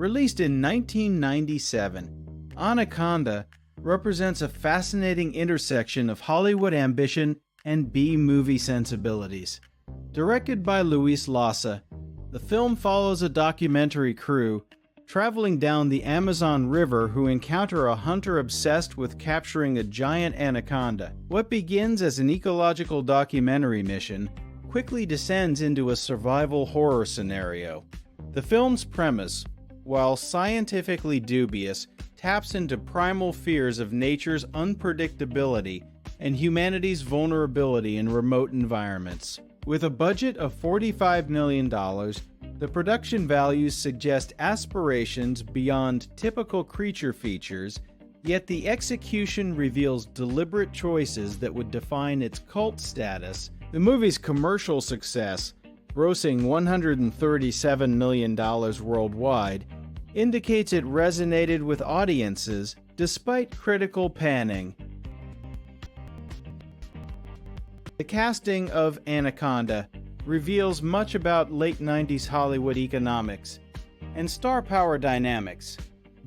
Released in 1997, Anaconda represents a fascinating intersection of Hollywood ambition and B-movie sensibilities. Directed by Luis Lassa, the film follows a documentary crew traveling down the Amazon River who encounter a hunter obsessed with capturing a giant anaconda. What begins as an ecological documentary mission quickly descends into a survival horror scenario. The film's premise, while scientifically dubious, taps into primal fears of nature's unpredictability and humanity's vulnerability in remote environments. With a budget of $45 million, the production values suggest aspirations beyond typical creature features, yet the execution reveals deliberate choices that would define its cult status. The movie's commercial success, grossing $137 million worldwide, indicates it resonated with audiences despite critical panning. The casting of Anaconda reveals much about late 90s Hollywood economics and star power dynamics.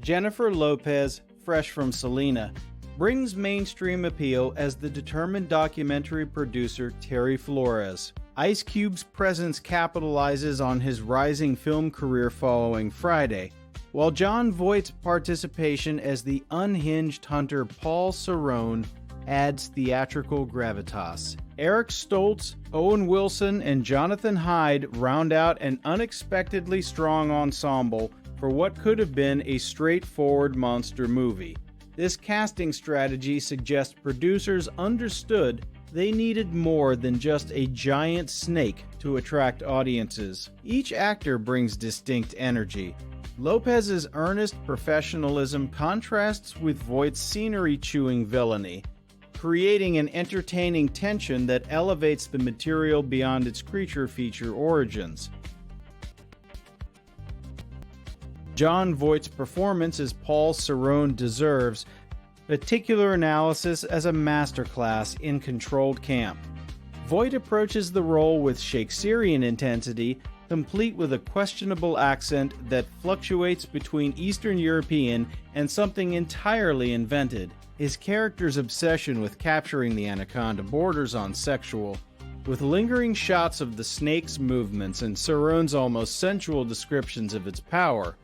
Jennifer Lopez, fresh from Selena, brings mainstream appeal as the determined documentary producer Terry Flores. Ice Cube's presence capitalizes on his rising film career following Friday, while Jon Voight's participation as the unhinged hunter Paul Cerrone adds theatrical gravitas. Eric Stoltz, Owen Wilson, and Jonathan Hyde round out an unexpectedly strong ensemble for what could have been a straightforward monster movie. This casting strategy suggests producers understood they needed more than just a giant snake to attract audiences. Each actor brings distinct energy. Lopez's earnest professionalism contrasts with Voight's scenery-chewing villainy, creating an entertaining tension that elevates the material beyond its creature feature origins. Jon Voight's performance as Paul Cerrone deserves particular analysis as a masterclass in controlled camp. Voight approaches the role with Shakespearean intensity, complete with a questionable accent that fluctuates between Eastern European and something entirely invented. His character's obsession with capturing the anaconda borders on sexual, with lingering shots of the snake's movements and Cerrone's almost sensual descriptions of its power.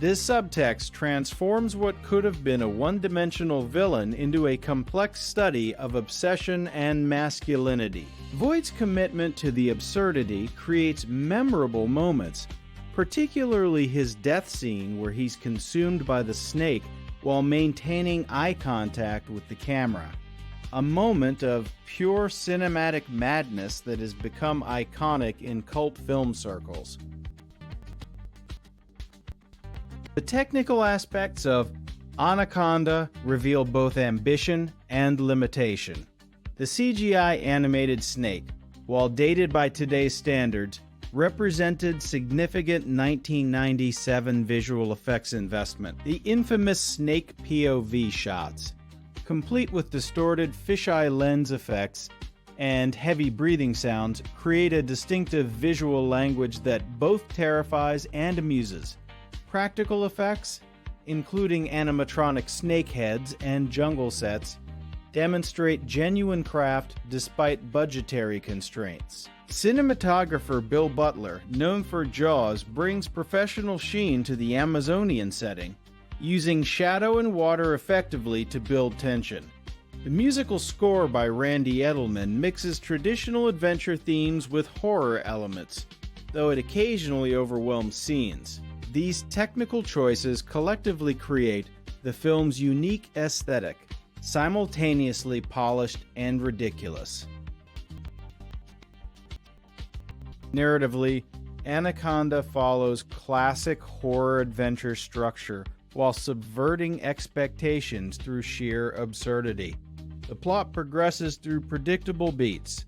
This subtext transforms what could have been a one-dimensional villain into a complex study of obsession and masculinity. Voight's commitment to the absurdity creates memorable moments, particularly his death scene where he's consumed by the snake while maintaining eye contact with the camera. A moment of pure cinematic madness that has become iconic in cult film circles. The technical aspects of Anaconda reveal both ambition and limitation. The CGI animated snake, while dated by today's standards, represented significant 1997 visual effects investment. The infamous snake POV shots, complete with distorted fisheye lens effects and heavy breathing sounds, create a distinctive visual language that both terrifies and amuses. Practical effects, including animatronic snake heads and jungle sets, demonstrate genuine craft despite budgetary constraints. Cinematographer Bill Butler, known for Jaws, brings professional sheen to the Amazonian setting, using shadow and water effectively to build tension. The musical score by Randy Edelman mixes traditional adventure themes with horror elements, though it occasionally overwhelms scenes. These technical choices collectively create the film's unique aesthetic, simultaneously polished and ridiculous. Narratively, Anaconda follows classic horror adventure structure while subverting expectations through sheer absurdity. The plot progresses through predictable beats: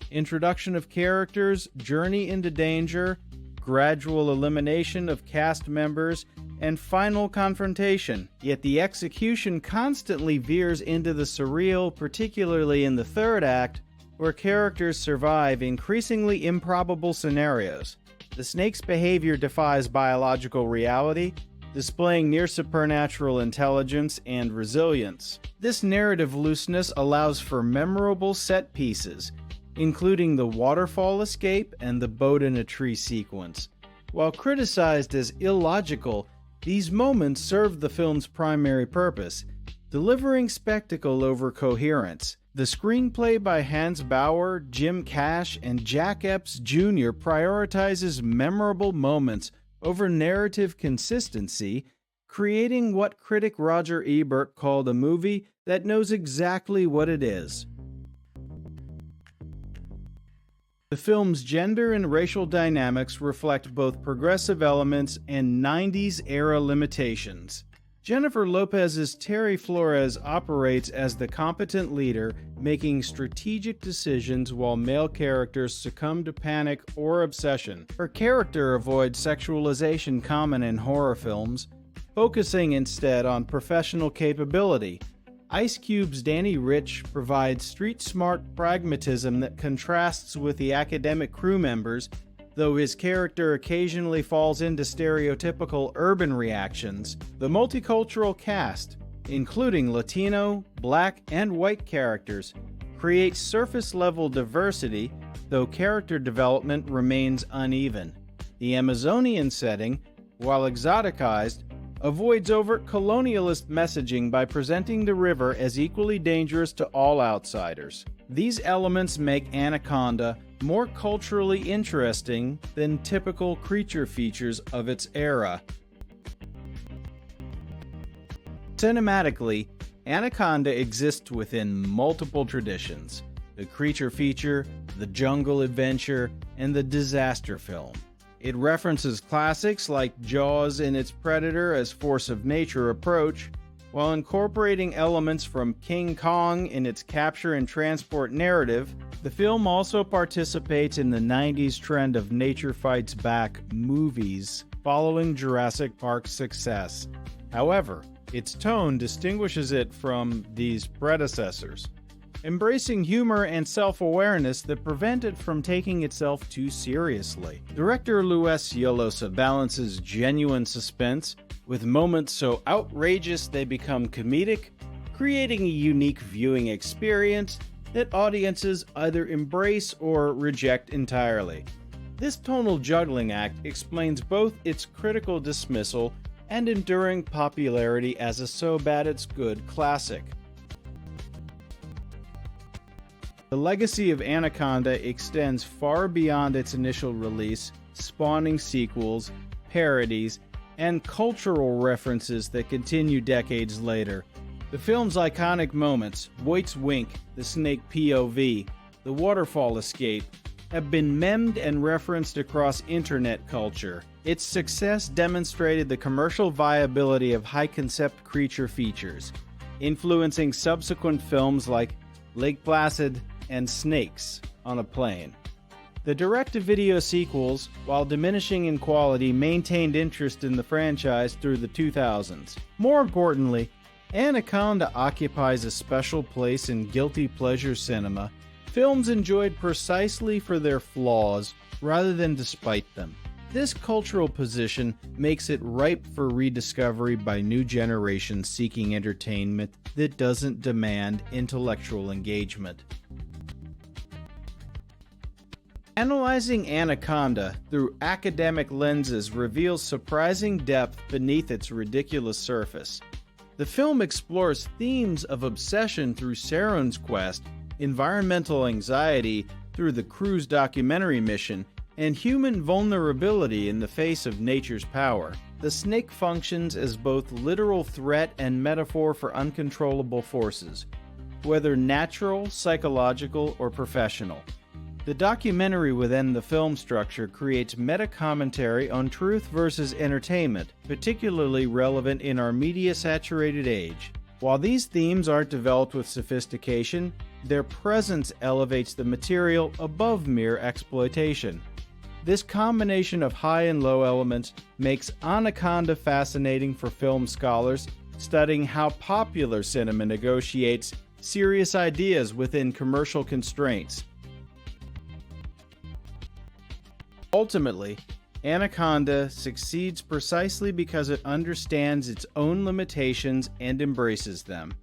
introduction of characters, journey into danger, gradual elimination of cast members, and final confrontation. Yet the execution constantly veers into the surreal, particularly in the third act, where characters survive increasingly improbable scenarios. The snake's behavior defies biological reality, displaying near supernatural intelligence and resilience. This narrative looseness allows for memorable set pieces, including the waterfall escape and the boat in a tree sequence. While criticized as illogical, these moments serve the film's primary purpose, delivering spectacle over coherence. The screenplay by Hans Bauer, Jim Cash, and Jack Epps Jr. prioritizes memorable moments over narrative consistency, creating what critic Roger Ebert called a movie that knows exactly what it is. The film's gender and racial dynamics reflect both progressive elements and 90s-era limitations. Jennifer Lopez's Terry Flores operates as the competent leader, making strategic decisions while male characters succumb to panic or obsession. Her character avoids sexualization common in horror films, focusing instead on professional capability. Ice Cube's Danny Rich provides street-smart pragmatism that contrasts with the academic crew members, though his character occasionally falls into stereotypical urban reactions. The multicultural cast, including Latino, Black, and white characters, creates surface-level diversity, though character development remains uneven. The Amazonian setting, while exoticized, avoids overt colonialist messaging by presenting the river as equally dangerous to all outsiders. These elements make Anaconda more culturally interesting than typical creature features of its era. Cinematically, Anaconda exists within multiple traditions: the creature feature, the jungle adventure, and the disaster film. It references classics like Jaws in its Predator as force of nature approach, while incorporating elements from King Kong in its capture and transport narrative. The film also participates in the 90s trend of nature fights back movies following Jurassic Park's success. However, its tone distinguishes it from these predecessors, embracing humor and self-awareness that prevent it from taking itself too seriously. Director Luis Llosa balances genuine suspense with moments so outrageous they become comedic, creating a unique viewing experience that audiences either embrace or reject entirely. This tonal juggling act explains both its critical dismissal and enduring popularity as a so-bad-it's-good classic. The legacy of Anaconda extends far beyond its initial release, spawning sequels, parodies, and cultural references that continue decades later. The film's iconic moments, Voight's wink, the snake POV, the waterfall escape, have been memed and referenced across internet culture. Its success demonstrated the commercial viability of high-concept creature features, influencing subsequent films like Lake Placid and Snakes on a Plane. The direct-to-video sequels, while diminishing in quality, maintained interest in the franchise through the 2000s. More importantly, Anaconda occupies a special place in guilty pleasure cinema, films enjoyed precisely for their flaws rather than despite them. This cultural position makes it ripe for rediscovery by new generations seeking entertainment that doesn't demand intellectual engagement. Analyzing Anaconda through academic lenses reveals surprising depth beneath its ridiculous surface. The film explores themes of obsession through Saron's quest, environmental anxiety through the crew's documentary mission, and human vulnerability in the face of nature's power. The snake functions as both literal threat and metaphor for uncontrollable forces, whether natural, psychological, or professional. The documentary within the film structure creates meta-commentary on truth versus entertainment, particularly relevant in our media-saturated age. While these themes aren't developed with sophistication, their presence elevates the material above mere exploitation. This combination of high and low elements makes Anaconda fascinating for film scholars studying how popular cinema negotiates serious ideas within commercial constraints. Ultimately, Anaconda succeeds precisely because it understands its own limitations and embraces them.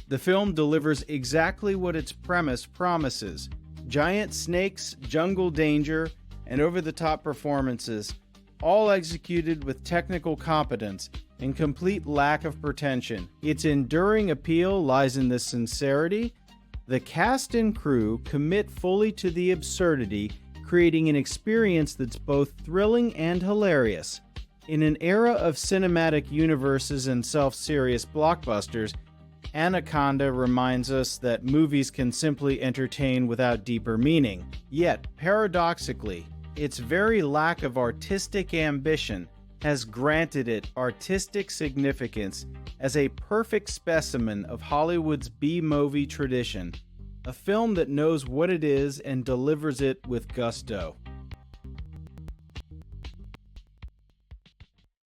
The film delivers exactly what its premise promises: giant snakes, jungle danger, and over-the-top performances, all executed with technical competence and complete lack of pretension. Its enduring appeal lies in the sincerity. The cast and crew commit fully to the absurdity, creating an experience that's both thrilling and hilarious. In an era of cinematic universes and self-serious blockbusters, Anaconda reminds us that movies can simply entertain without deeper meaning. Yet, paradoxically, its very lack of artistic ambition has granted it artistic significance as a perfect specimen of Hollywood's B-movie tradition, a film that knows what it is and delivers it with gusto.